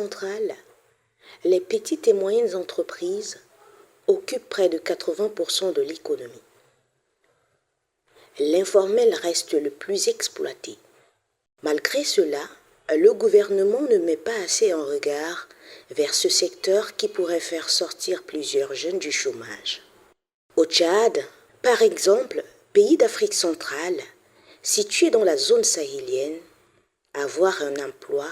centrale, les petites et moyennes entreprises occupent près de 80% de l'économie. L'informel reste le plus exploité. Malgré cela, le gouvernement ne met pas assez en regard vers ce secteur qui pourrait faire sortir plusieurs jeunes du chômage. Au Tchad, par exemple, pays d'Afrique centrale, situé dans la zone sahélienne, avoir un emploi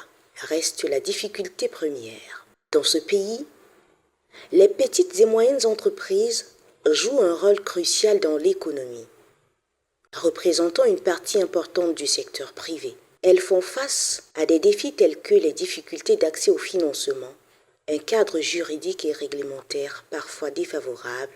reste la difficulté première. Dans ce pays, les petites et moyennes entreprises jouent un rôle crucial dans l'économie, représentant une partie importante du secteur privé. Elles font face à des défis tels que les difficultés d'accès au financement, un cadre juridique et réglementaire parfois défavorable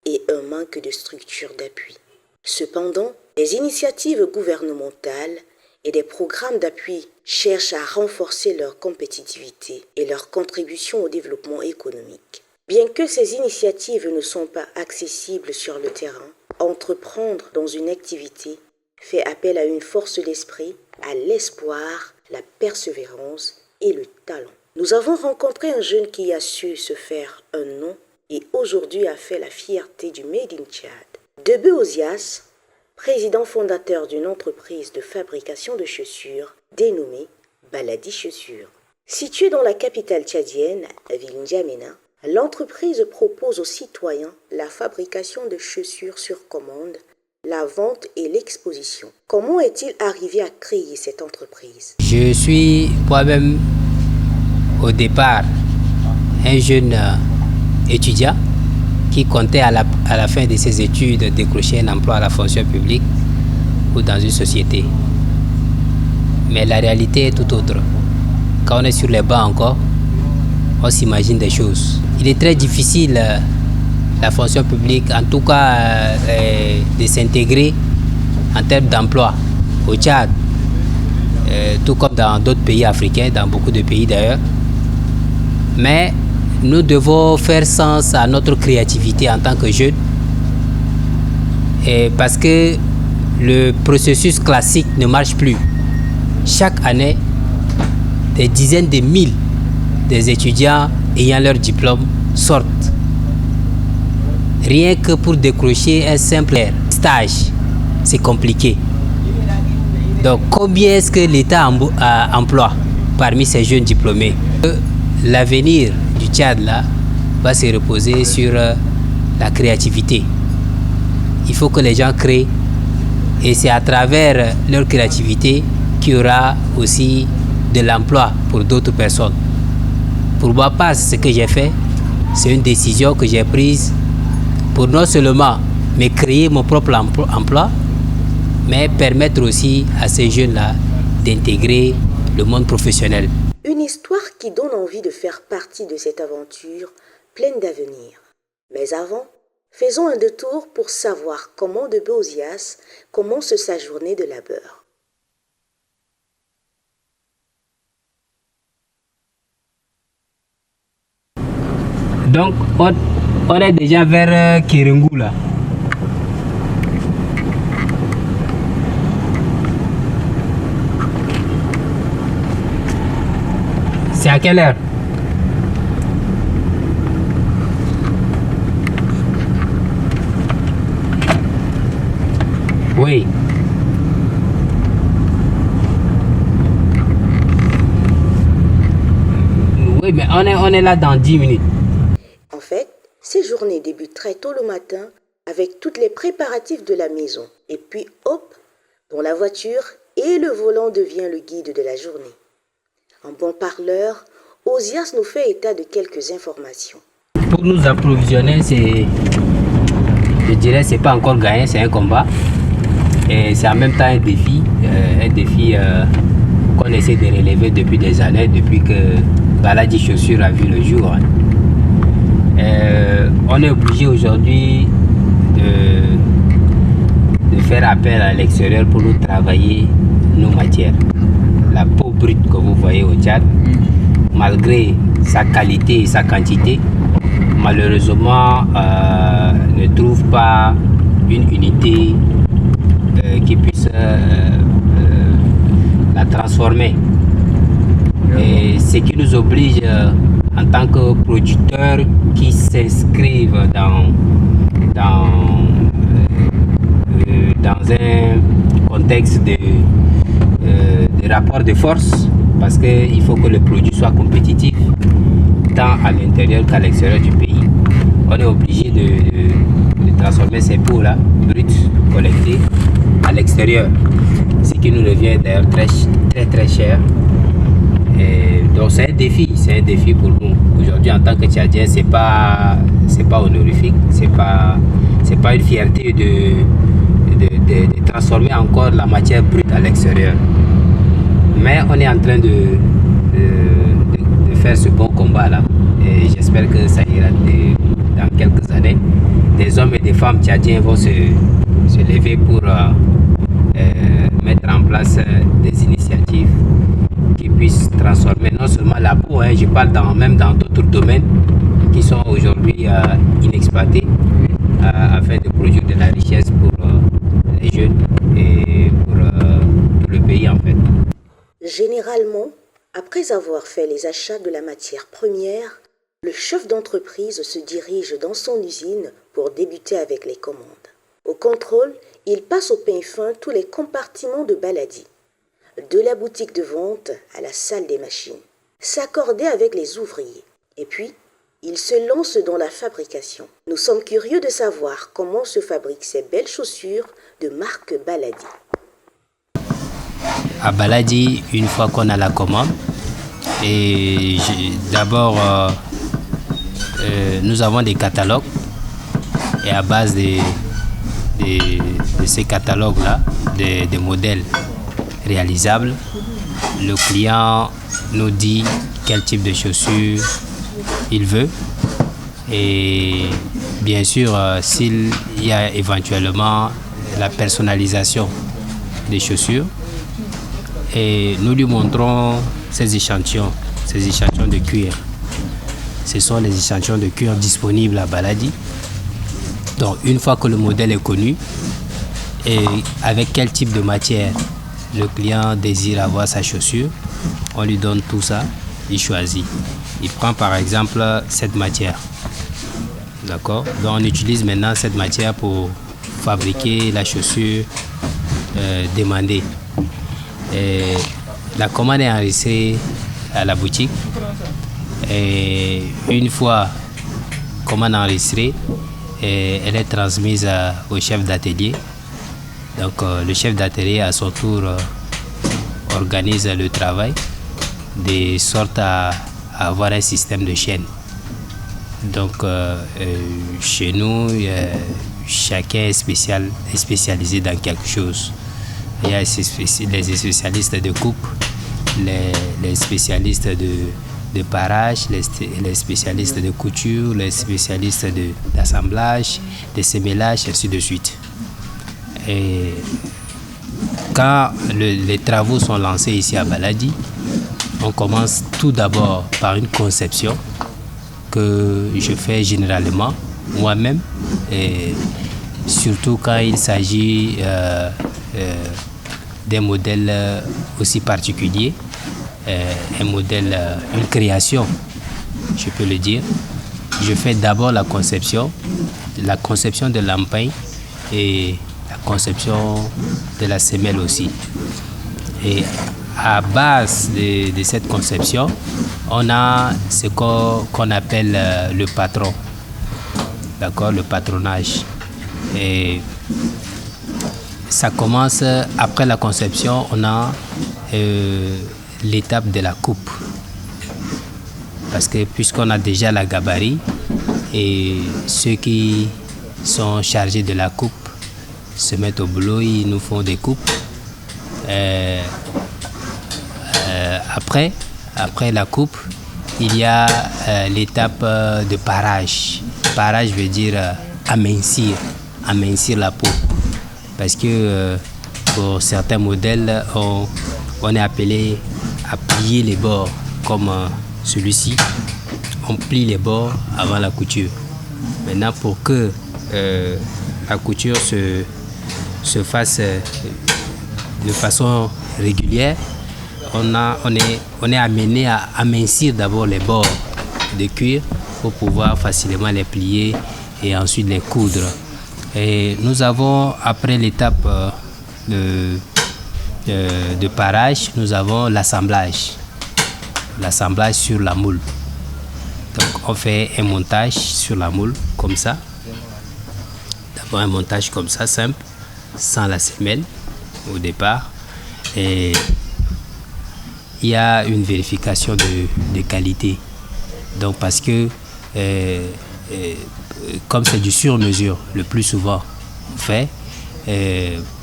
et un manque de structures d'appui. Cependant, les initiatives gouvernementales et des programmes d'appui cherchent à renforcer leur compétitivité et leur contribution au développement économique. Bien que ces initiatives ne sont pas accessibles sur le terrain, entreprendre dans une activité fait appel à une force d'esprit, à l'espoir, la persévérance et le talent. Nous avons rencontré un jeune qui a su se faire un nom et aujourd'hui a fait la fierté du Made in Tchad. Debe Ozias, président fondateur d'une entreprise de fabrication de chaussures dénommée Baladi Chaussures. Située dans la capitale tchadienne, ville N'Djamena, l'entreprise propose aux citoyens la fabrication de chaussures sur commande, la vente et l'exposition. Comment est-il arrivé à créer cette entreprise? Je suis moi-même au départ un jeune étudiant qui comptait à la fin de ses études décrocher un emploi à la fonction publique ou dans une société. Mais la réalité est tout autre. Quand on est sur les bancs encore, on s'imagine des choses. Il est très difficile, la fonction publique, en tout cas, de s'intégrer en termes d'emploi au Tchad, tout comme dans d'autres pays africains, dans beaucoup de pays d'ailleurs. Mais nous devons faire sens à notre créativité en tant que jeunes, parce que le processus classique ne marche plus. Chaque année, des dizaines de mille des étudiants ayant leur diplôme sortent. Rien que pour décrocher un simple stage, c'est compliqué. Donc, combien est-ce que l'État emploie parmi ces jeunes diplômés? L'avenir du Tchad là, va se reposer sur la créativité. Il faut que les gens créent et c'est à travers leur créativité qu'il y aura aussi de l'emploi pour d'autres personnes. Pour moi, pas ce que j'ai fait, c'est une décision que j'ai prise pour non seulement me créer mon propre emploi, mais permettre aussi à ces jeunes-là d'intégrer le monde professionnel. Une histoire qui donne envie de faire partie de cette aventure pleine d'avenir. Mais avant, faisons un détour pour savoir comment Debe Ozias commence sa journée de labeur. Donc, on est déjà vers Kirungu là. C'est à quelle heure? Oui. Oui, mais on est là dans 10 minutes. En fait, ces journées débutent très tôt le matin avec tous les préparatifs de la maison. Et puis, hop, dans la voiture et le volant devient le guide de la journée. En bon parleur, Ozias nous fait état de quelques informations. Pour nous approvisionner, je dirais, c'est pas encore gagné, c'est un combat. Et c'est en même temps un défi qu'on essaie de relever depuis des années, depuis que Baladi Chaussures a vu le jour. On est obligé aujourd'hui de faire appel à l'extérieur pour nous travailler nos matières. La peau brute que vous voyez au Tchad, malgré sa qualité et sa quantité, malheureusement ne trouve pas une unité qui puisse la transformer. Et ce qui nous oblige en tant que producteurs qui s'inscrivent dans un contexte de rapport de force, parce qu'il faut que le produit soit compétitif tant à l'intérieur qu'à l'extérieur du pays. On est obligé de transformer ces pots-là, bruts, collectés, à l'extérieur, ce qui nous revient d'ailleurs très cher. Et donc c'est un défi pour nous. Aujourd'hui, en tant que Tchadien, c'est pas honorifique, c'est pas une fierté de transformer encore la matière brute à l'extérieur. Mais on est en train de faire ce bon combat là, et j'espère que ça ira dans quelques années. Des hommes et des femmes tchadiens vont se lever pour mettre en place des initiatives qui puissent transformer non seulement la peau, je parle même dans d'autres domaines qui sont aujourd'hui inexploités, afin de produire de la richesse pour les jeunes et pour le pays en fait. Généralement, après avoir fait les achats de la matière première, le chef d'entreprise se dirige dans son usine pour débuter avec les commandes. Au contrôle, il passe au peigne fin tous les compartiments de Baladi, de la boutique de vente à la salle des machines, s'accorder avec les ouvriers. Et puis, il se lance dans la fabrication. Nous sommes curieux de savoir comment se fabriquent ces belles chaussures de marque Baladi. À Baladi, une fois qu'on a la commande, et d'abord nous avons des catalogues, et à base de ces catalogues-là, des modèles réalisables, le client nous dit quel type de chaussures il veut, et bien sûr s'il y a éventuellement la personnalisation des chaussures, et nous lui montrons ces échantillons de cuir. Ce sont les échantillons de cuir disponibles à Baladi. Donc une fois que le modèle est connu et avec quel type de matière le client désire avoir sa chaussure, on lui donne tout ça, il choisit. Il prend par exemple cette matière. D'accord? Donc on utilise maintenant cette matière pour fabriquer la chaussure demandée. Et la commande est enregistrée à la boutique, et une fois commande enregistrée, elle est transmise au chef d'atelier. Donc le chef d'atelier à son tour organise le travail de sorte à avoir un système de chaîne. Donc chez nous, chacun est spécialisé dans quelque chose. Il y a les spécialistes de coupe, les spécialistes de parage, les spécialistes de couture, les spécialistes d'assemblage, de sémélage, ainsi de suite. Et quand les travaux sont lancés ici à Baladi, on commence tout d'abord par une conception que je fais généralement moi-même, et surtout quand il s'agit des modèles aussi particuliers, un modèle, une création, je peux le dire. Je fais d'abord la conception de l'empeigne et la conception de la semelle aussi. Et à base de cette conception, on a ce qu'on appelle le patron, d'accord, le patronage. Et ça commence après la conception, on a l'étape de la coupe. Parce que puisqu'on a déjà la gabarit, et ceux qui sont chargés de la coupe se mettent au boulot, ils nous font des coupes. Après la coupe, il y a l'étape de parage. Parage veut dire amincir la peau. Parce que pour certains modèles, on est appelé à plier les bords, comme celui-ci. On plie les bords avant la couture. Maintenant, pour que la couture se fasse de façon régulière, on est amené à amincir d'abord les bords de cuir pour pouvoir facilement les plier et ensuite les coudre. Et nous avons, après l'étape de parage, nous avons l'assemblage sur la moule. Donc on fait un montage sur la moule comme ça. D'abord un montage comme ça, simple, sans la semelle au départ. Et il y a une vérification de qualité. Donc parce que comme c'est du sur-mesure, le plus souvent on fait,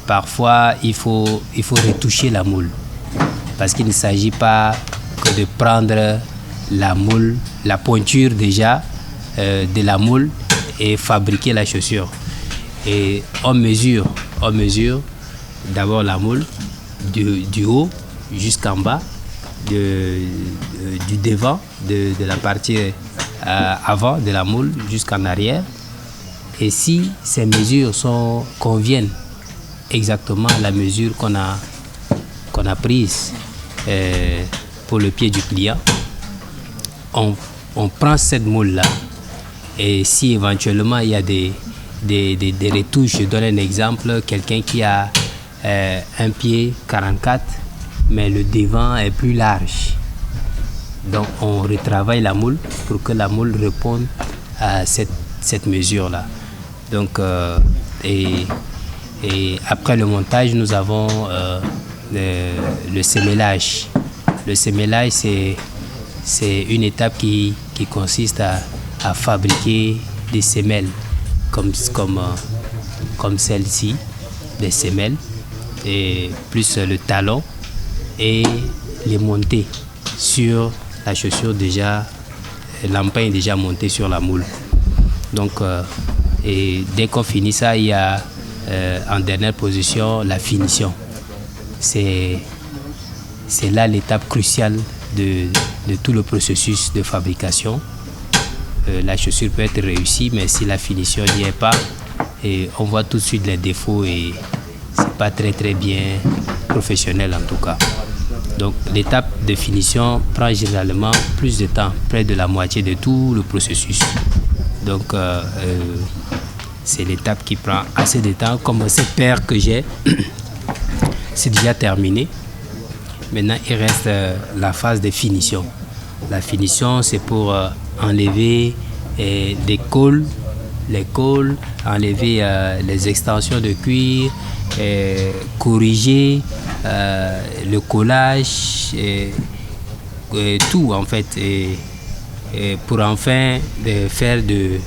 parfois il faut retoucher la moule. Parce qu'il ne s'agit pas que de prendre la moule, la pointure déjà de la moule et fabriquer la chaussure. Et on mesure d'abord la moule du haut jusqu'en bas, du devant, de la partie avant de la moule jusqu'en arrière. Et si ces mesures conviennent exactement à la mesure qu'on a prise pour le pied du client, on prend cette moule-là. Et si éventuellement il y a des retouches, je donne un exemple, quelqu'un qui a un pied 44, mais le devant est plus large. Donc on retravaille la moule pour que la moule réponde à cette mesure-là. Donc, et après le montage, nous avons le sémellage. Le sémellage, c'est une étape qui consiste à fabriquer des semelles comme celle-ci, des semelles, et plus le talon, et les monter sur la chaussure déjà, l'empeigne déjà montée sur la moule. Donc, et dès qu'on finit ça, il y a en dernière position la finition. C'est là l'étape cruciale de tout le processus de fabrication. La chaussure peut être réussie, mais si la finition n'y est pas, et on voit tout de suite les défauts et c'est pas très bien professionnel en tout cas. Donc l'étape de finition prend généralement plus de temps, près de la moitié de tout le processus. Donc c'est l'étape qui prend assez de temps. Comme cette paire que j'ai, c'est déjà terminé. Maintenant il reste la phase de finition. La finition, c'est pour enlever les cols, enlever les extensions de cuir, corriger le collage, tout en fait, et pour enfin faire le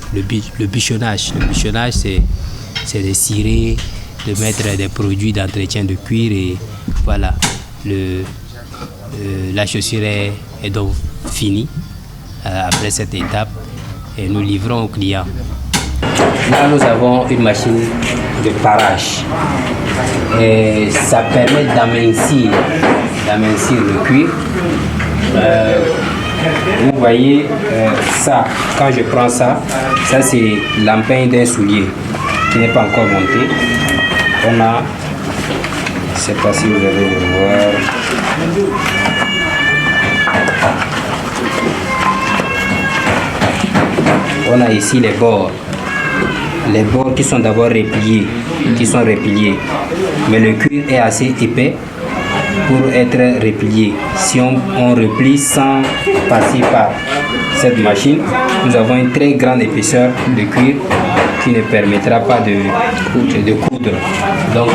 bichonnage. Le bichonnage, c'est de cirer, de mettre des produits d'entretien de cuir et voilà, la chaussure est donc finie après cette étape et nous livrons au client. Là, nous avons une machine de parage et ça permet d'amincir le cuir. Vous voyez ça, quand je prends ça c'est l'empeigne d'un soulier qui n'est pas encore monté. On a, je ne sais pas si vous allez le voir, on a ici les bords qui sont d'abord repliés, mais le cuir est assez épais pour être replié. Si on replie sans passer par cette machine, nous avons une très grande épaisseur de cuir qui ne permettra pas de coudre. Donc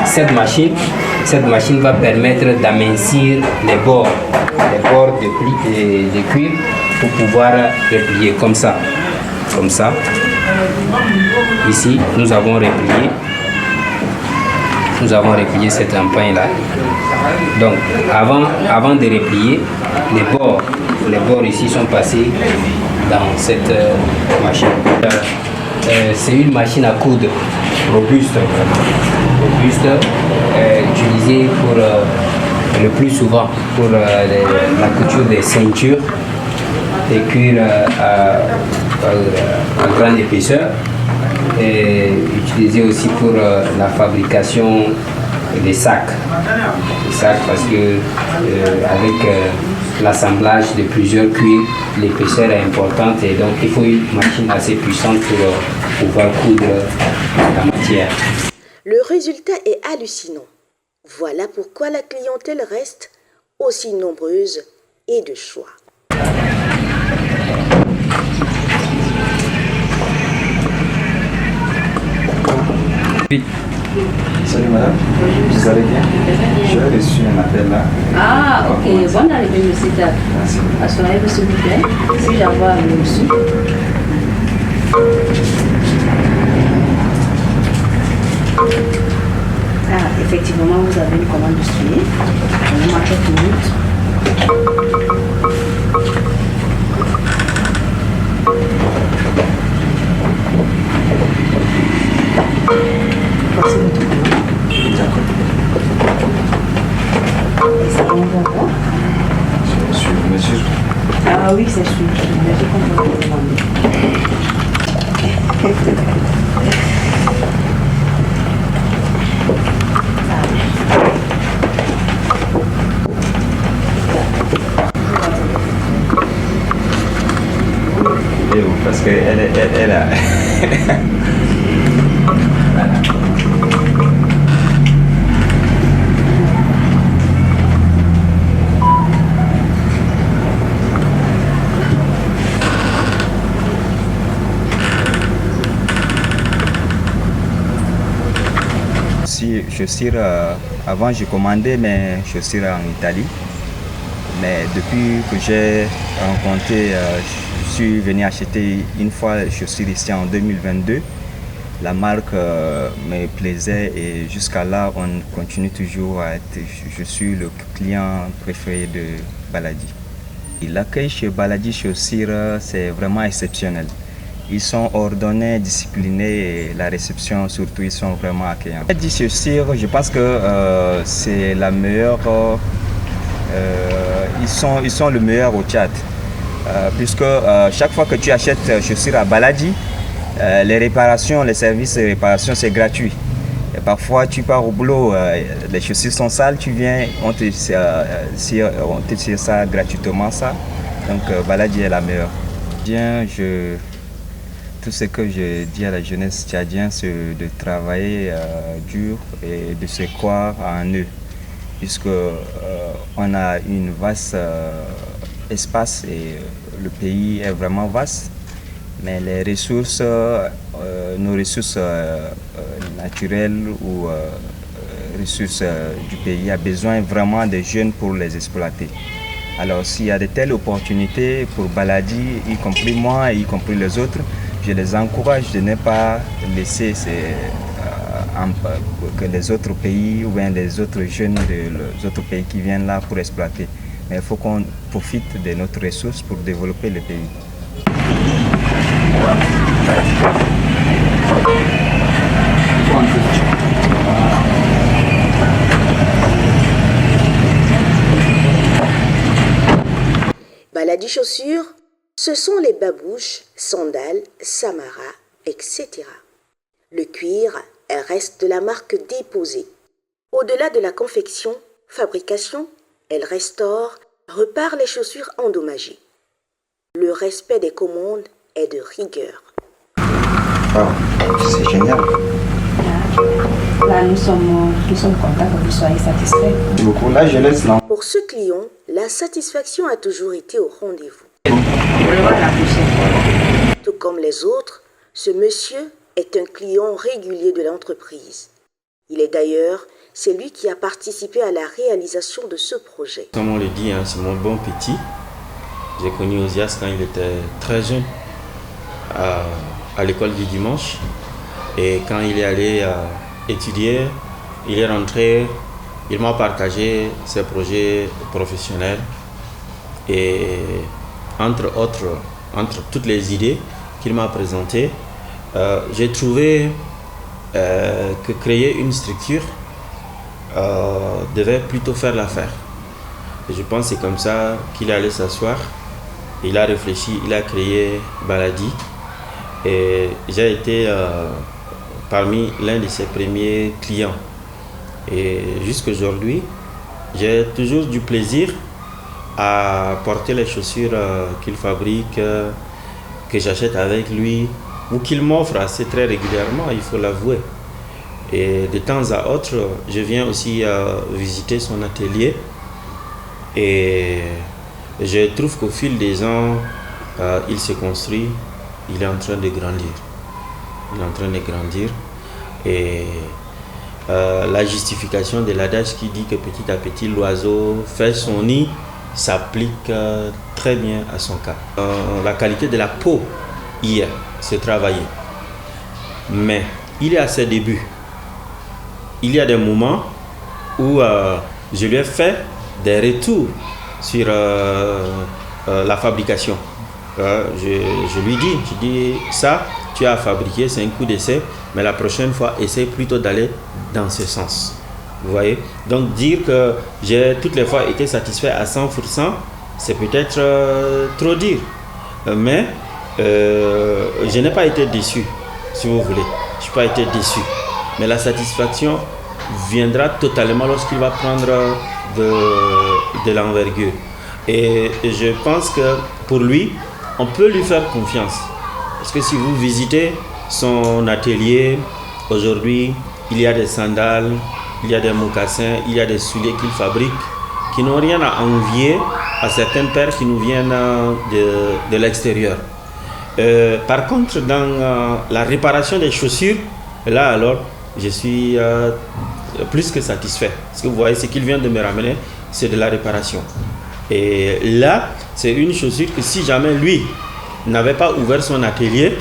cette machine va permettre d'amincir les bords de cuir pour pouvoir replier comme ça. Ici, nous avons replié cette empeigne là. Donc avant de replier, les bords ici sont passés dans cette machine. C'est une machine à coudre robuste, utilisée pour le plus souvent pour la couture des ceintures, des cuirs à grande épaisseur, et utilisée aussi pour la fabrication des sacs. Des sacs parce que avec l'assemblage de plusieurs cuirs, l'épaisseur est importante et donc il faut une machine assez puissante pour pouvoir coudre la matière. Le résultat est hallucinant. Voilà pourquoi la clientèle reste aussi nombreuse et de choix. Oui. Salut madame, vous allez bien? J'ai reçu un appel là. Ah ok, bonne arrivée monsieur Tad. Merci. Assurez-vous s'il vous plaît, si j'envoie le reçu. Ah, effectivement, vous avez une commande de suivi. Donnez-moi quelques minutes. Voici votre commande. D'accord. Et c'est un bonbon. J'ai reçu une mesure. Ah oui, c'est sûr. Mais je comprends vous demander. Et vous, parce qu'elle a... Voilà. Si chaussures, avant je commandais mes chaussures en Italie, mais depuis que j'ai rencontré, je suis venu acheter une fois les chaussures ici en 2022. La marque me plaisait et jusqu'à là on continue toujours à être, je suis le client préféré de Baladi. Et l'accueil chez Baladi Chaussures, c'est vraiment exceptionnel. Ils sont ordonnés, disciplinés et la réception surtout, ils sont vraiment accueillants. Baladi Chaussures, je pense que c'est la meilleure, ils sont le meilleur au Tchad. Puisque chaque fois que tu achètes chaussures à Baladi, les réparations, les services de réparation, c'est gratuit. Et parfois, tu pars au boulot, les chaussures sont sales, tu viens, on te tire ça gratuitement. Ça. Donc, Baladi est la meilleure. Tout ce que je dis à la jeunesse tchadienne, c'est de travailler dur et de se croire en eux. Puisque on a une vaste espace et le pays est vraiment vaste. Mais les ressources, nos ressources naturelles ou ressources du pays, a besoin vraiment des jeunes pour les exploiter. Alors s'il y a de telles opportunités pour Baladi, y compris moi, y compris les autres, je les encourage de ne pas laisser que les autres pays ou bien les autres jeunes des autres pays qui viennent là pour exploiter. Mais il faut qu'on profite de notre ressource pour développer le pays. Baladi Chaussures, ce sont les babouches, sandales, samara, etc. Le cuir reste de la marque déposée. Au-delà de la confection, fabrication, elle restaure, repart les chaussures endommagées. Le respect des commandes est de rigueur. Oh, c'est génial. Là, nous sommes contents que vous soyez satisfaits. Merci beaucoup. Là, je laisse là. Pour ce client, la satisfaction a toujours été au rendez-vous. Tout comme les autres, ce monsieur est un client régulier de l'entreprise. Il est d'ailleurs celui qui a participé à la réalisation de ce projet. Comme on le dit, c'est mon bon petit. J'ai connu Osias quand il était très jeune à l'école du dimanche. Et quand il est allé étudier, il est rentré, il m'a partagé ses projets professionnels. Et entre toutes les idées qu'il m'a présentées, j'ai trouvé que créer une structure devait plutôt faire l'affaire. Et je pense que c'est comme ça qu'il allait s'asseoir. Il a réfléchi, il a créé Baladi. Et j'ai été parmi l'un de ses premiers clients. Et jusqu'aujourd'hui, j'ai toujours du plaisir à porter les chaussures qu'il fabrique, que j'achète avec lui, ou qu'il m'offre assez très régulièrement, il faut l'avouer. Et de temps à autre, je viens aussi visiter son atelier. Et je trouve qu'au fil des ans, il se construit, il est en train de grandir. Il est en train de grandir. Et la justification de l'adage qui dit que petit à petit l'oiseau fait son nid s'applique très bien à son cas. La qualité de la peau, hier, c'est travaillé. Mais il est à ses débuts. Il y a des moments où je lui ai fait des retours sur la fabrication. Je lui dis, ça, tu as fabriqué, c'est un coup d'essai, mais la prochaine fois, essaie plutôt d'aller dans ce sens. Vous voyez? Donc dire que j'ai toutes les fois été satisfait à 100%, c'est peut-être trop dire. Mais je n'ai pas été déçu, si vous voulez. Je n'ai pas été déçu. Mais la satisfaction viendra totalement lorsqu'il va prendre de l'envergure. Et je pense que pour lui, on peut lui faire confiance. Parce que si vous visitez son atelier, aujourd'hui, il y a des sandales, il y a des mocassins, il y a des souliers qu'il fabrique qui n'ont rien à envier à certaines paires qui nous viennent de l'extérieur. Par contre, dans la réparation des chaussures, là alors, je suis plus que satisfait. Parce que vous voyez, ce qu'il vient de me ramener, c'est de la réparation. Et là, c'est une chaussure que si jamais lui n'avait pas ouvert son atelier,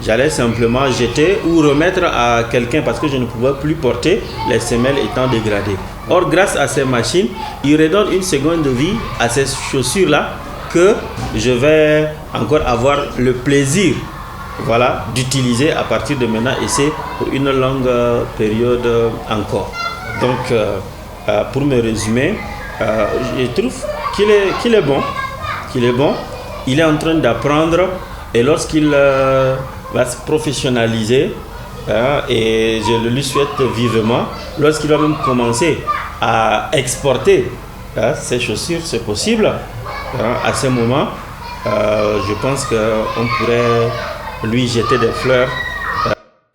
j'allais simplement jeter ou remettre à quelqu'un parce que je ne pouvais plus porter, les semelles étant dégradées. Or, grâce à ces machines, il redonne une seconde vie à ces chaussures-là que je vais encore avoir le plaisir, voilà, d'utiliser à partir de maintenant et c'est pour une longue période encore. Donc, pour me résumer, je trouve qu'il est bon, il est en train d'apprendre et lorsqu'il va se professionnaliser, et je le lui souhaite vivement, lorsqu'il va même commencer à exporter ses chaussures, c'est possible, à ce moment, je pense qu'on pourrait lui jeter des fleurs.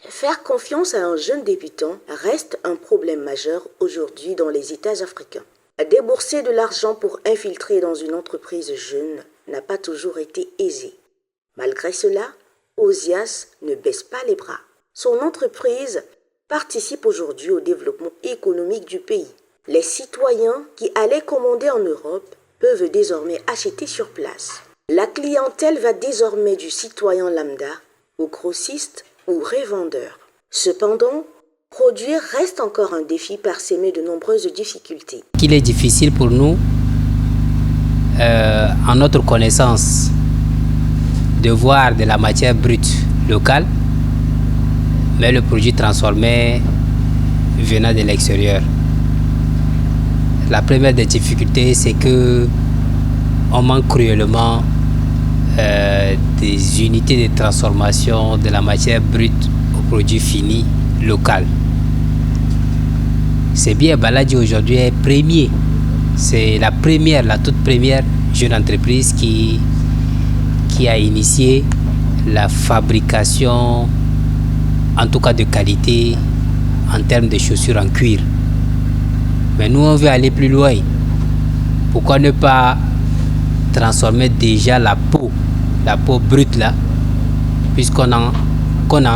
Faire confiance à un jeune débutant reste un problème majeur aujourd'hui dans les États africains. Débourser de l'argent pour infiltrer dans une entreprise jeune n'a pas toujours été aisé. Malgré cela, Osias ne baisse pas les bras. Son entreprise participe aujourd'hui au développement économique du pays. Les citoyens qui allaient commander en Europe peuvent désormais acheter sur place. La clientèle va désormais du citoyen lambda au grossiste ou revendeur. Cependant, produire reste encore un défi parsemé de nombreuses difficultés. Il est difficile pour nous, en notre connaissance, de voir de la matière brute locale, mais le produit transformé venant de l'extérieur. La première des difficultés, c'est que on manque cruellement des unités de transformation de la matière brute au produit fini local. C'est bien, Baladi aujourd'hui est premier. C'est la toute première jeune entreprise qui a initié la fabrication, en tout cas de qualité, en termes de chaussures en cuir. Mais nous, on veut aller plus loin. Pourquoi ne pas transformer déjà la peau brute là, puisqu'on en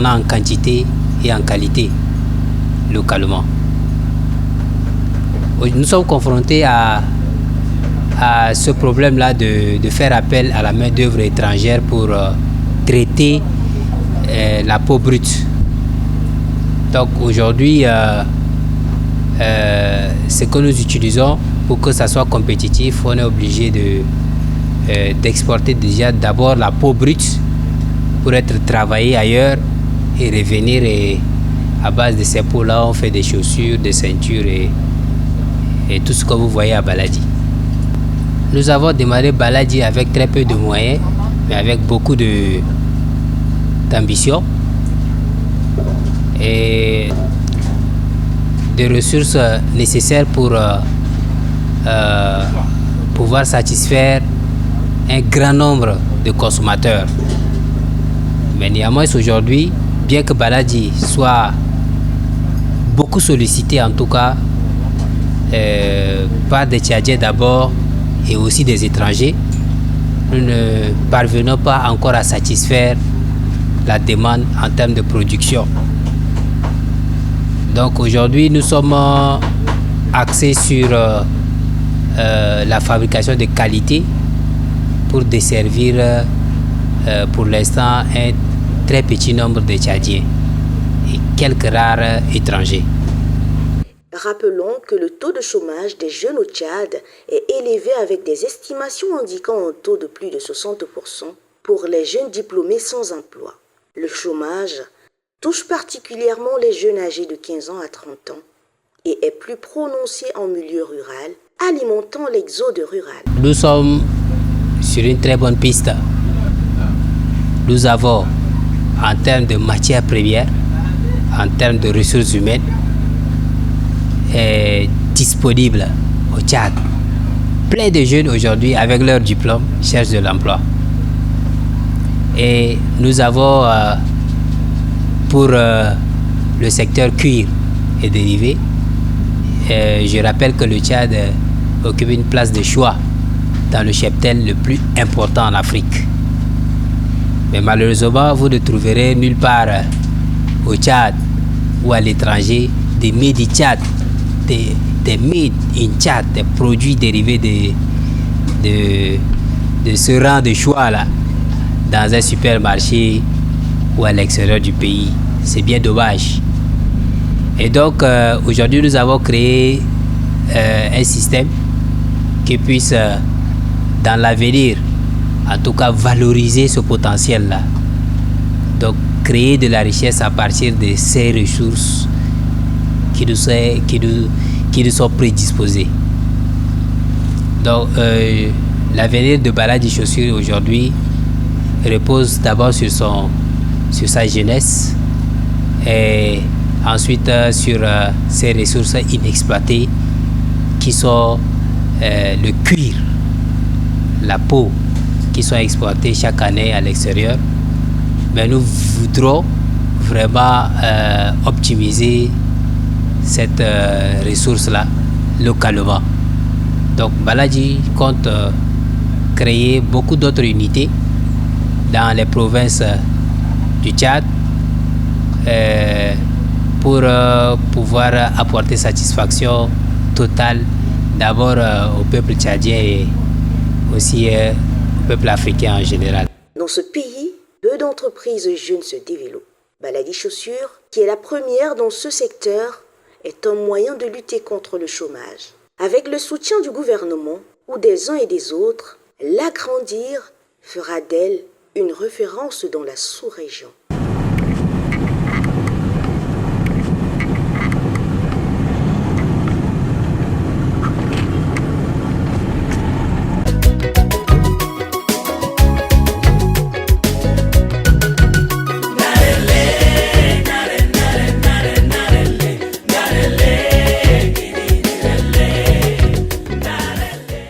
a en quantité et en qualité localement. Nous sommes confrontés à ce problème-là de faire appel à la main-d'œuvre étrangère pour traiter la peau brute. Donc aujourd'hui, ce que nous utilisons pour que ça soit compétitif, on est obligé d'exporter déjà d'abord la peau brute pour être travaillée ailleurs et revenir, et à base de ces peaux-là, on fait des chaussures, des ceintures et tout ce que vous voyez à Baladi. Nous avons démarré Baladi avec très peu de moyens, mais avec beaucoup d'ambition. Et de ressources nécessaires pour pouvoir satisfaire un grand nombre de consommateurs. Mais néanmoins, aujourd'hui, bien que Baladi soit beaucoup sollicité, en tout cas, par des Tchadiens d'abord et aussi des étrangers, nous ne parvenons pas encore à satisfaire la demande en termes de production. Donc aujourd'hui, nous sommes axés sur la fabrication de qualité pour desservir pour l'instant un très petit nombre de Tchadiens et quelques rares étrangers. Rappelons que le taux de chômage des jeunes au Tchad est élevé avec des estimations indiquant un taux de plus de 60% pour les jeunes diplômés sans emploi. Le chômage touche particulièrement les jeunes âgés de 15 ans à 30 ans et est plus prononcé en milieu rural, alimentant l'exode rural. Nous sommes sur une très bonne piste. Nous avons, en termes de matières premières, en termes de ressources humaines, disponibles au Tchad. Plein de jeunes aujourd'hui, avec leur diplôme, cherchent de l'emploi. Et nous avons, pour le secteur cuir et dérivés, je rappelle que le Tchad occupe une place de choix dans le cheptel le plus important en Afrique. Mais malheureusement, vous ne trouverez nulle part au Tchad ou à l'étranger des made in Tchad, des made in Tchad, des produits dérivés de ce rang de choix là, dans un supermarché ou à l'extérieur du pays. C'est bien dommage. Et donc aujourd'hui, nous avons créé un système qui puisse, dans l'avenir, en tout cas valoriser ce potentiel-là. Donc créer de la richesse à partir de ces ressources qui nous sont prédisposées. Donc l'avenir de Baladi Chaussures aujourd'hui repose d'abord sur sa jeunesse et ensuite sur ses ressources inexploitées qui sont le cuir, la peau, qui sont exploitées chaque année à l'extérieur. Mais nous voudrons vraiment optimiser cette ressource-là localement. Donc Baladi compte créer beaucoup d'autres unités dans les provinces du Tchad pour pouvoir apporter satisfaction totale d'abord au peuple tchadien et aussi au peuple africain en général. Dans ce pays, peu d'entreprises jeunes se développent. Baladi Chaussures, qui est la première dans ce secteur, est un moyen de lutter contre le chômage. Avec le soutien du gouvernement ou des uns et des autres, l'agrandir fera d'elle une référence dans la sous-région.